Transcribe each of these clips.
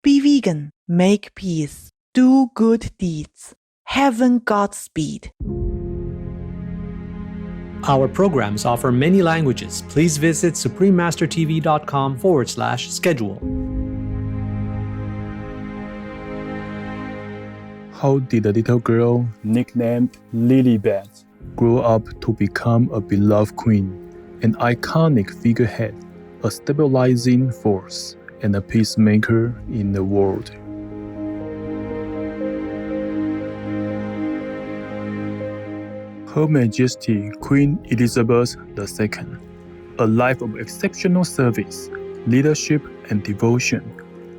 Be vegan, make peace, do good deeds. Heaven Godspeed. Our programs offer many languages. Please visit suprememastertv.com/schedule. How did a little girl nicknamed Lilybeth grow up to become a beloved queen, an iconic figurehead, a stabilizing force, and a peacemaker in the world? Her Majesty Queen Elizabeth II, a life of exceptional service, leadership, and devotion.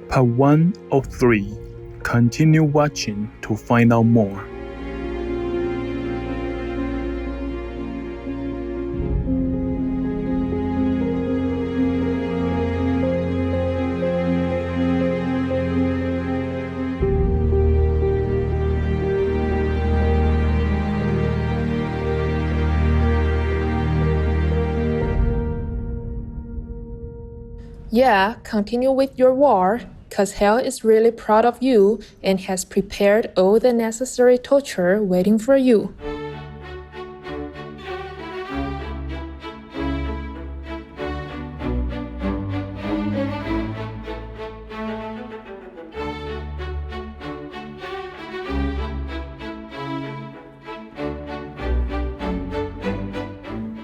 Part 1 of 3. Continue watching to find out more. Yeah, continue with your war, cause hell is really proud of you and has prepared all the necessary torture waiting for you.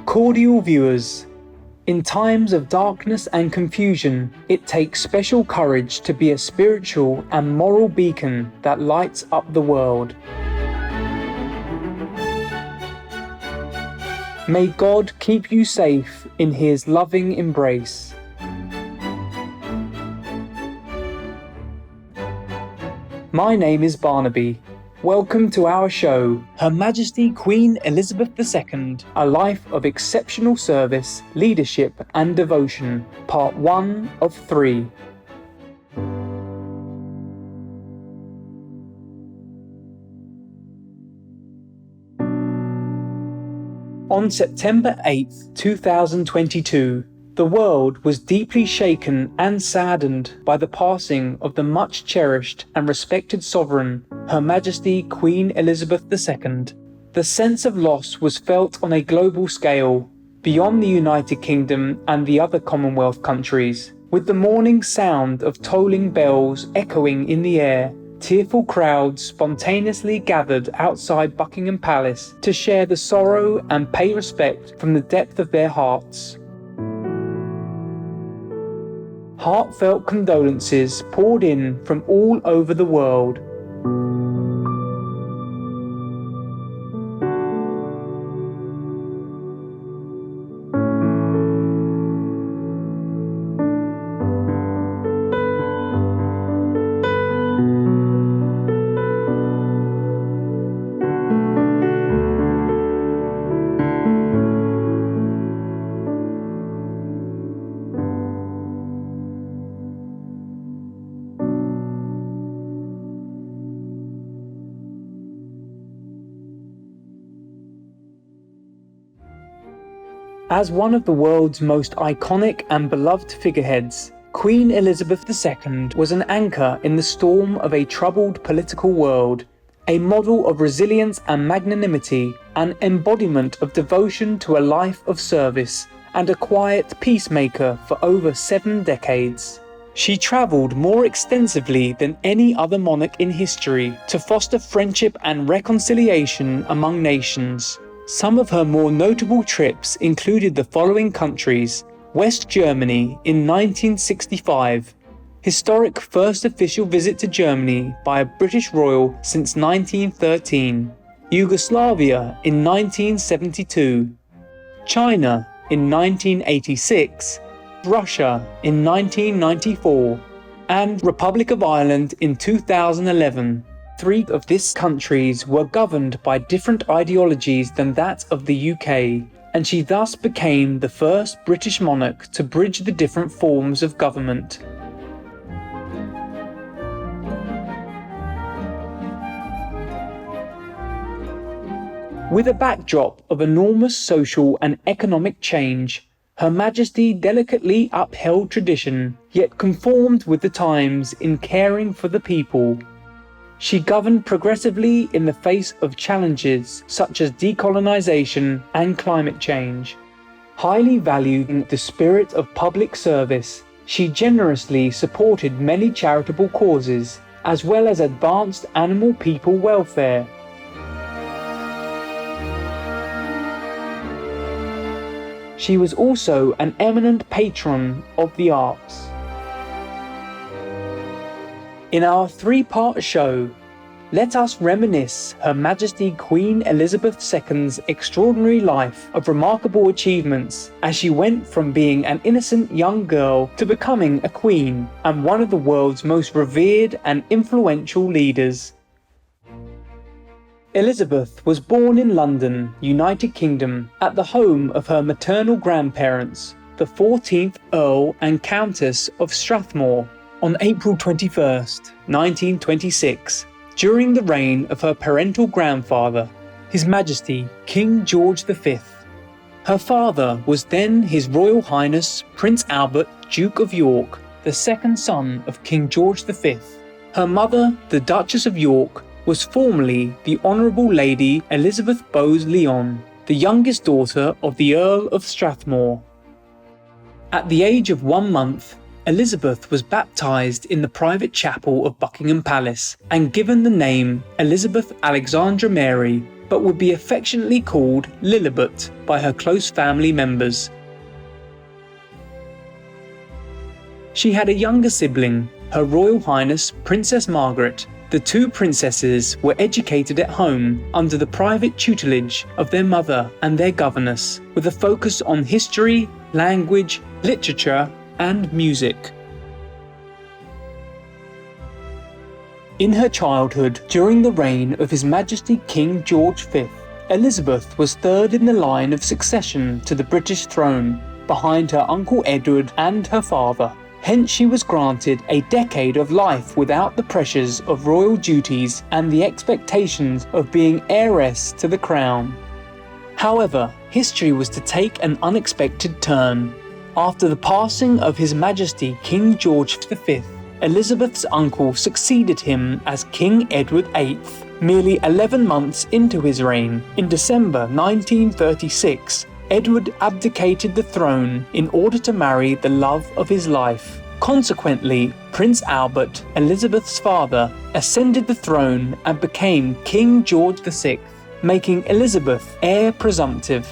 Cordial viewers, in times of darkness and confusion, it takes special courage to be a spiritual and moral beacon that lights up the world. May God keep you safe in His loving embrace. My name is Barnaby. Welcome to our show, Her Majesty Queen Elizabeth II, A Life of Exceptional Service, Leadership and Devotion, Part 1 of 3. On September 8, 2022, the world was deeply shaken and saddened by the passing of the much cherished and respected sovereign, Her Majesty Queen Elizabeth II. The sense of loss was felt on a global scale, beyond the United Kingdom and the other Commonwealth countries. With the morning sound of tolling bells echoing in the air, tearful crowds spontaneously gathered outside Buckingham Palace to share the sorrow and pay respect from the depth of their hearts. Heartfelt condolences poured in from all over the world. As one of the world's most iconic and beloved figureheads, Queen Elizabeth II was an anchor in the storm of a troubled political world, a model of resilience and magnanimity, an embodiment of devotion to a life of service, and a quiet peacemaker for over 7 decades. She travelled more extensively than any other monarch in history to foster friendship and reconciliation among nations. Some of her more notable trips included the following countries: West Germany in 1965, historic first official visit to Germany by a British royal since 1913, Yugoslavia in 1972, China in 1986, Russia in 1994, and Republic of Ireland in 2011. 3 of these countries were governed by different ideologies than that of the UK, and she thus became the first British monarch to bridge the different forms of government. With a backdrop of enormous social and economic change, Her Majesty delicately upheld tradition, yet conformed with the times in caring for the people. She governed progressively in the face of challenges such as decolonization and climate change. Highly valuing the spirit of public service, she generously supported many charitable causes, as well as advanced animal people welfare. She was also an eminent patron of the arts. In our three-part show, let us reminisce Her Majesty Queen Elizabeth II's extraordinary life of remarkable achievements as she went from being an innocent young girl to becoming a queen and one of the world's most revered and influential leaders. Elizabeth was born in London, United Kingdom, at the home of her maternal grandparents, the 14th Earl and Countess of Strathmore, on April 21st, 1926, during the reign of her parental grandfather, His Majesty King George V. Her father was then His Royal Highness Prince Albert, Duke of York, the second son of King George V. Her mother, the Duchess of York, was formerly the Honourable Lady Elizabeth Bowes-Lyon, the youngest daughter of the Earl of Strathmore. At the age of 1 month, Elizabeth was baptised in the private chapel of Buckingham Palace and given the name Elizabeth Alexandra Mary, but would be affectionately called Lilibet by her close family members. She had a younger sibling, Her Royal Highness Princess Margaret. The two princesses were educated at home under the private tutelage of their mother and their governess, with a focus on history, language, literature, and music. In her childhood, during the reign of His Majesty King George V, Elizabeth was third in the line of succession to the British throne, behind her uncle Edward and her father. Hence she was granted a decade of life without the pressures of royal duties and the expectations of being heiress to the crown. However, history was to take an unexpected turn. After the passing of His Majesty King George V, Elizabeth's uncle succeeded him as King Edward VIII, merely 11 months into his reign. In December 1936, Edward abdicated the throne in order to marry the love of his life. Consequently, Prince Albert, Elizabeth's father, ascended the throne and became King George VI, making Elizabeth heir presumptive.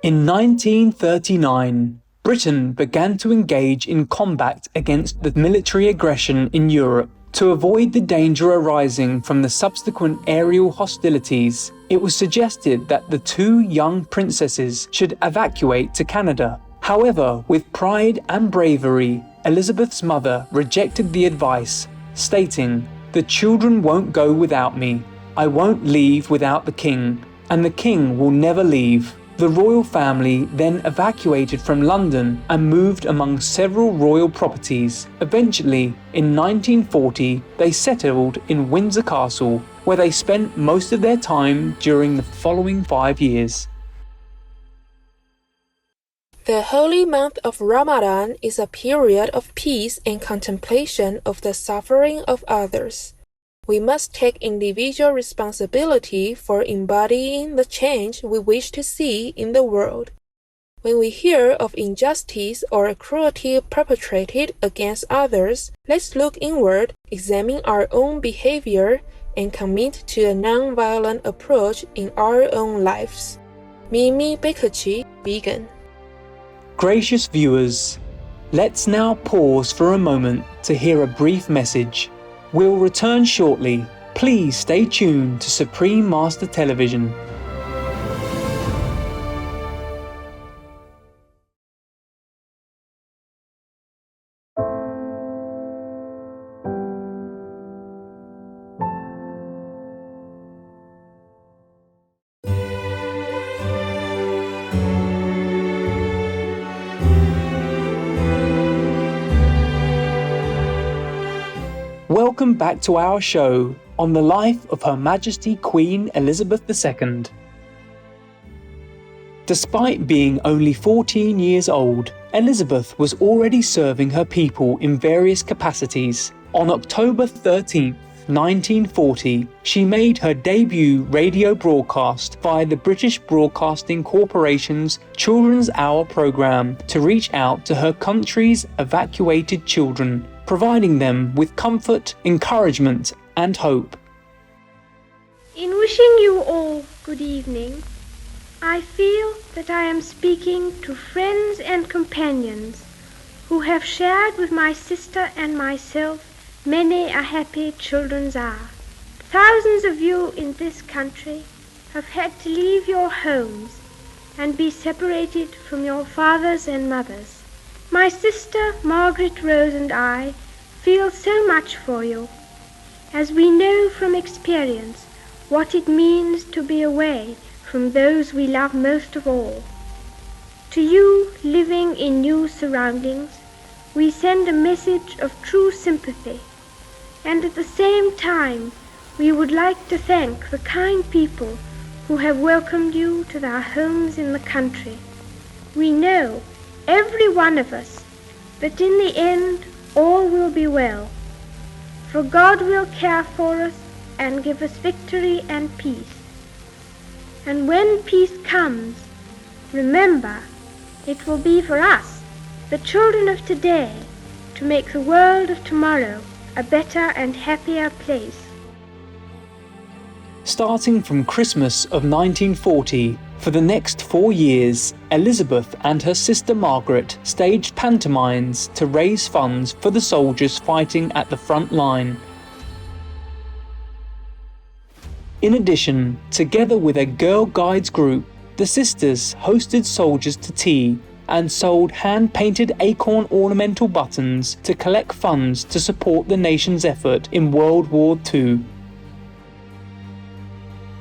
In 1939, Britain began to engage in combat against the military aggression in Europe. To avoid the danger arising from the subsequent aerial hostilities, it was suggested that the two young princesses should evacuate to Canada. However, with pride and bravery, Elizabeth's mother rejected the advice, stating, "The children won't go without me. I won't leave without the king, and the king will never leave." The royal family then evacuated from London and moved among several royal properties. Eventually, in 1940, they settled in Windsor Castle, where they spent most of their time during the following 5 years. The holy month of Ramadan is a period of peace and contemplation of the suffering of others. We must take individual responsibility for embodying the change we wish to see in the world. When we hear of injustice or cruelty perpetrated against others, let's look inward, examine our own behavior, and commit to a non-violent approach in our own lives. Mimi Bakerchi, vegan. Gracious viewers, let's now pause for a moment to hear a brief message. We'll return shortly. Please stay tuned to Supreme Master Television. welcome back to our show on the life of Her Majesty Queen Elizabeth II. Despite being only 14 years old, Elizabeth was already serving her people in various capacities. On October 13, 1940, she made her debut radio broadcast via the British Broadcasting Corporation's Children's Hour programme to reach out to her country's evacuated children, providing them with comfort, encouragement and hope. In wishing you all good evening, I feel that I am speaking to friends and companions who have shared with my sister and myself many a happy children's hour. Thousands of you in this country have had to leave your homes and be separated from your fathers and mothers. My sister Margaret Rose and I feel so much for you, as we know from experience what it means to be away from those we love most of all. To you living in new surroundings, we send a message of true sympathy, and at the same time we would like to thank the kind people who have welcomed you to their homes in the country. We know, every one of us, that in the end all will be well, for God will care for us and give us victory and peace. And when peace comes, remember, it will be for us, the children of today, to make the world of tomorrow a better and happier place. Starting from Christmas of 1940, for the next 4 years, Elizabeth and her sister Margaret staged pantomimes to raise funds for the soldiers fighting at the front line. In addition, together with a Girl Guides group, the sisters hosted soldiers to tea and sold hand-painted acorn ornamental buttons to collect funds to support the nation's effort in World War II.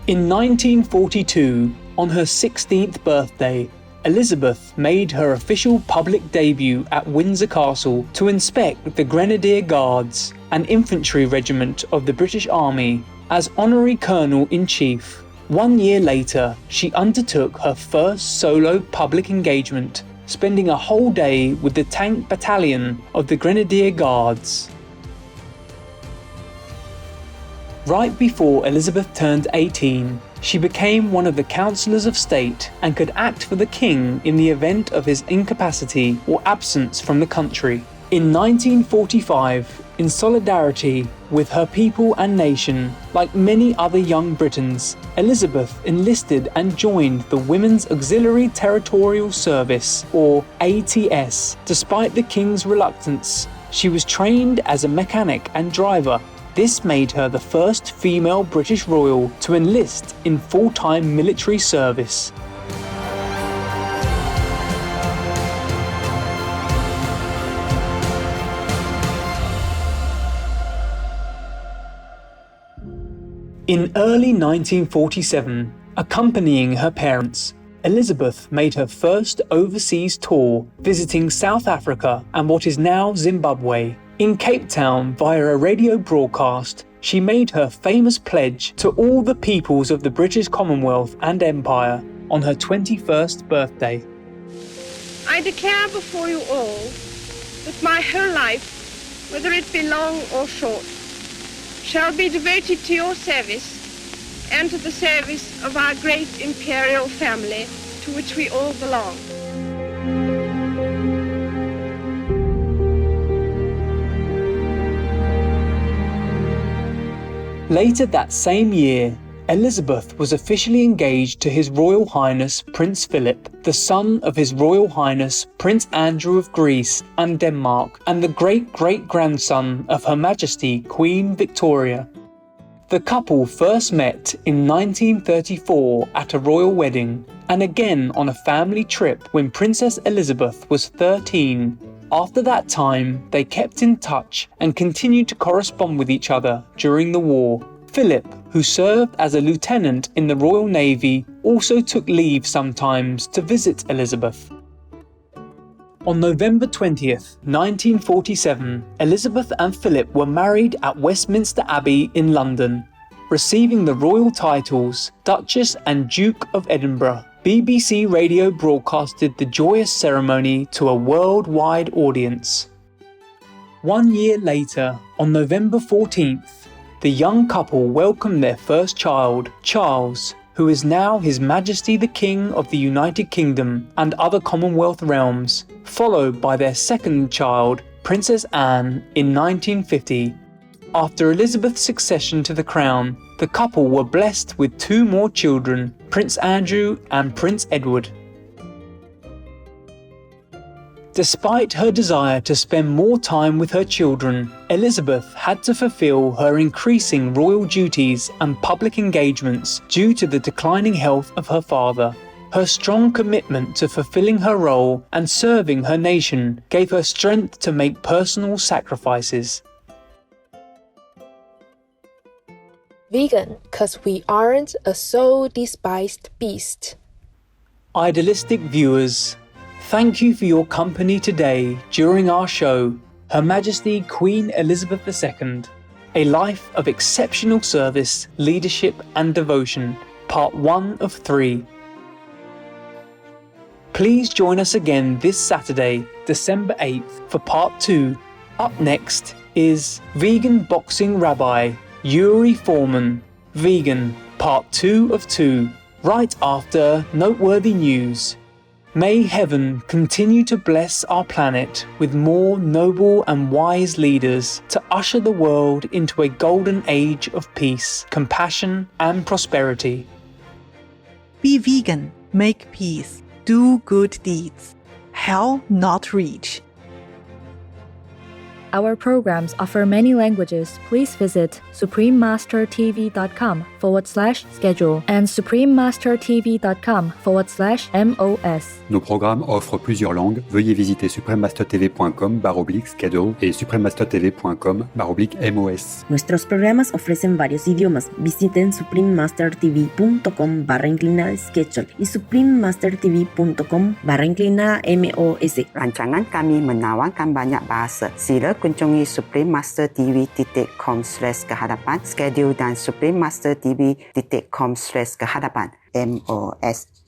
In 1942, on her 16th birthday, Elizabeth made her official public debut at Windsor Castle to inspect the Grenadier Guards, an infantry regiment of the British Army, as Honorary Colonel-in-Chief. 1 year later, she undertook her first solo public engagement, spending a whole day with the Tank Battalion of the Grenadier Guards. Right before Elizabeth turned 18, she became one of the Councillors of State and could act for the King in the event of his incapacity or absence from the country. In 1945, in solidarity with her people and nation, like many other young Britons, Elizabeth enlisted and joined the Women's Auxiliary Territorial Service, or ATS. Despite the King's reluctance, she was trained as a mechanic and driver. This made her the first female British royal to enlist in full-time military service. In early 1947, accompanying her parents, Elizabeth made her first overseas tour, visiting South Africa and what is now Zimbabwe. In Cape Town, via a radio broadcast, she made her famous pledge to all the peoples of the British Commonwealth and Empire on her 21st birthday. I declare before you all that my whole life, whether it be long or short, shall be devoted to your service and to the service of our great imperial family to which we all belong. Later that same year, Elizabeth was officially engaged to His Royal Highness Prince Philip, the son of His Royal Highness Prince Andrew of Greece and Denmark, and the great-great-grandson of Her Majesty Queen Victoria. The couple first met in 1934 at a royal wedding, and again on a family trip when Princess Elizabeth was 13. After that time, they kept in touch and continued to correspond with each other during the war. Philip, who served as a lieutenant in the Royal Navy, also took leave sometimes to visit Elizabeth. On November 20th, 1947, Elizabeth and Philip were married at Westminster Abbey in London, receiving the royal titles Duchess and Duke of Edinburgh. BBC Radio broadcasted the joyous ceremony to a worldwide audience. 1 year later, on November 14th, the young couple welcomed their first child, Charles, who is now His Majesty the King of the United Kingdom and other Commonwealth realms, followed by their second child, Princess Anne, in 1950. After Elizabeth's succession to the crown, the couple were blessed with 2 more children, Prince Andrew and Prince Edward. Despite her desire to spend more time with her children, Elizabeth had to fulfill her increasing royal duties and public engagements due to the declining health of her father. Her strong commitment to fulfilling her role and serving her nation gave her strength to make personal sacrifices. Vegan, 'cause we aren't a soul-despised beast. Idealistic viewers, thank you for your company today during our show, Her Majesty Queen Elizabeth II, A Life of Exceptional Service, Leadership and Devotion, Part 1 of 3. Please join us again this Saturday, December 8th, for Part 2. Up next is Vegan Boxing Rabbi Yuri Foreman, Vegan, Part 2 of 2, right after Noteworthy News. May heaven continue to bless our planet with more noble and wise leaders to usher the world into a golden age of peace, compassion, and prosperity. Be vegan, make peace, do good deeds. Hell not reach. Our programs offer many languages. Please visit suprememastertv.com/schedule and suprememastertv.com/MOS. Nos programmes offrent plusieurs langues. Veuillez visiter suprememastertv.com/schedule et suprememastertv.com/MOS. Nuestros programas ofrecen varios idiomas. Visiten suprememastertv.com/schedule y suprememastertv.com/MOS. Rancangan kami menawarkan banyak bahasa. Sila kunjungi suprememastertv.com/kehadapan, schedule dan suprememastertv.com/kehadapan, MOS.